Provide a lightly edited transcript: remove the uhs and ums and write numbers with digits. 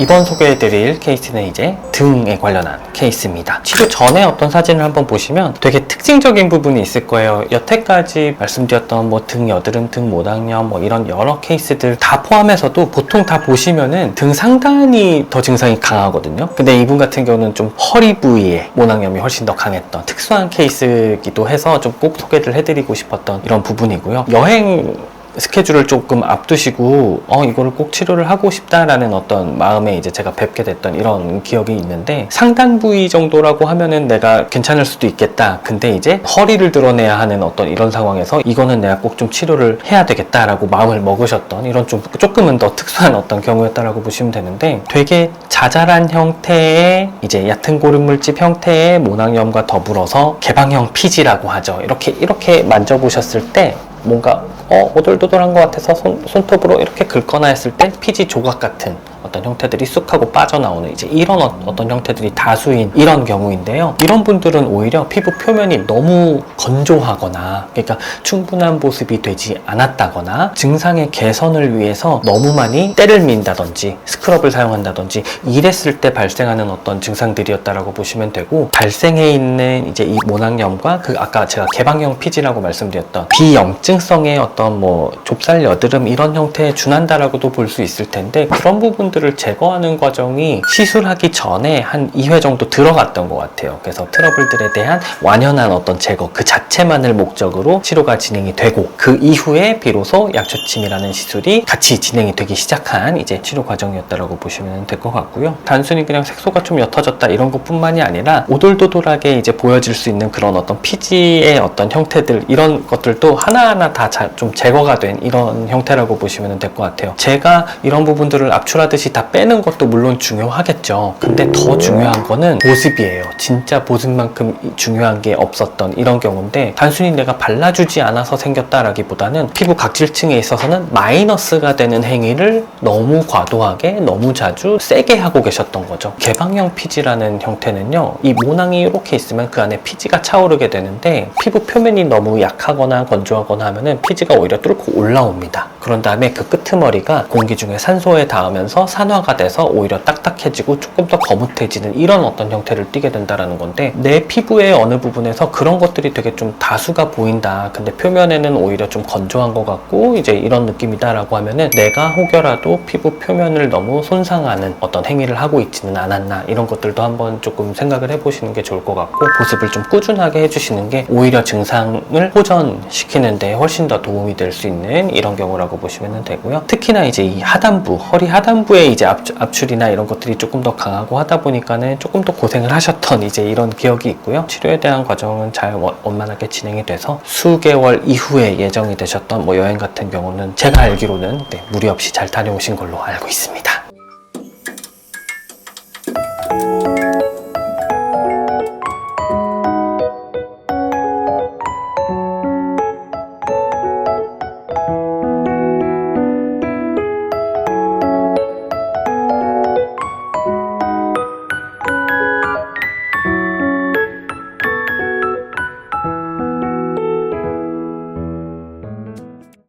이번 소개해드릴 케이스는 이제 등에 관련한 케이스입니다. 치료 전에 어떤 사진을 한번 보시면 되게 특징적인 부분이 있을 거예요. 여태까지 말씀드렸던 뭐 등 여드름, 등 모낭염 뭐 이런 여러 케이스들 다 포함해서도 보통 다 보시면은 등 상단이 더 증상이 강하거든요. 근데 이분 같은 경우는 좀 허리 부위에 모낭염이 훨씬 더 강했던 특수한 케이스이기도 해서 좀 꼭 소개를 해드리고 싶었던 이런 부분이고요. 여행 스케줄을 조금 앞두시고 이거를 꼭 치료를 하고 싶다라는 어떤 마음에 이제 제가 뵙게 됐던 이런 기억이 있는데, 상단 부위 정도라고 하면은 내가 괜찮을 수도 있겠다. 근데 이제 허리를 드러내야 하는 어떤 이런 상황에서 이거는 내가 꼭 좀 치료를 해야 되겠다라고 마음을 먹으셨던 이런 좀 조금은 더 특수한 어떤 경우였다라고 보시면 되는데, 되게 자잘한 형태의 이제 얕은 고름물집 형태의 모낭염과 더불어서 개방형 피지라고 하죠. 이렇게 만져보셨을 때 뭔가 오돌도돌한 것 같아서 손톱으로 이렇게 긁거나 했을 때 피지 조각 같은 어떤 형태들이 쑥 하고 빠져나오는 이제 이런 어떤 형태들이 다수인 이런 경우인데요. 이런 분들은 오히려 피부 표면이 너무 건조하거나, 그러니까 충분한 보습이 되지 않았다거나, 증상의 개선을 위해서 너무 많이 때를 민다든지 스크럽을 사용한다든지 이랬을 때 발생하는 어떤 증상들이었다라고 보시면 되고, 발생해 있는 이제 이 모낭염과 아까 제가 개방형 피지라고 말씀드렸던 비염증성의 어떤 뭐 좁쌀 여드름 이런 형태에 준한다라고도 볼 수 있을 텐데, 그런 부분들을 제거하는 과정이 시술하기 전에 한 2회 정도 들어갔던 것 같아요. 그래서 트러블들에 대한 완연한 어떤 제거 그 자체만을 목적으로 치료가 진행이 되고, 그 이후에 비로소 약초침이라는 시술이 같이 진행이 되기 시작한 이제 치료 과정이었다라고 보시면 될 것 같고요. 단순히 그냥 색소가 좀 옅어졌다 이런 것뿐만이 아니라 오돌도돌하게 이제 보여질 수 있는 그런 어떤 피지의 어떤 형태들, 이런 것들도 하나하나 다 좀 제거가 된 이런 형태라고 보시면 될 것 같아요. 제가 이런 부분들을 압출하듯이 다 빼는 것도 물론 중요하겠죠. 근데 더 중요한 거는 보습이에요. 진짜 보습만큼 중요한 게 없었던 이런 경우인데, 단순히 내가 발라주지 않아서 생겼다라기보다는 피부 각질층에 있어서는 마이너스가 되는 행위를 너무 과도하게 너무 자주 세게 하고 계셨던 거죠. 개방형 피지라는 형태는요, 이 모낭이 이렇게 있으면 그 안에 피지가 차오르게 되는데, 피부 표면이 너무 약하거나 건조하거나 하면은 피지가 오히려 뚫고 올라옵니다. 그런 다음에 그 끄트머리가 공기 중에 산소에 닿으면서 산화가 돼서 오히려 딱딱해지고 조금 더 거뭇해지는 이런 어떤 형태를 띠게 된다는 건데, 내 피부의 어느 부분에서 그런 것들이 되게 좀 다수가 보인다, 근데 표면에는 오히려 좀 건조한 것 같고 이제 이런 느낌이다 라고 하면은, 내가 혹여라도 피부 표면을 너무 손상하는 어떤 행위를 하고 있지는 않았나, 이런 것들도 한번 조금 생각을 해보시는 게 좋을 것 같고, 보습을 좀 꾸준하게 해주시는 게 오히려 증상을 호전시키는 데 훨씬 더 도움이 될 수 있는 이런 경우라고 보시면 되고요. 특히나 이제 이 하단부, 허리 하단부에 이제 압출이나 이런 것들이 조금 더 강하고 하다 보니까는 조금 더 고생을 하셨던 이제 이런 기억이 있고요. 치료에 대한 과정은 잘 원만하게 진행이 돼서 수개월 이후에 예정이 되셨던 뭐 여행 같은 경우는 제가 알기로는 무리 없이 잘 다녀오신 걸로 알고 있습니다.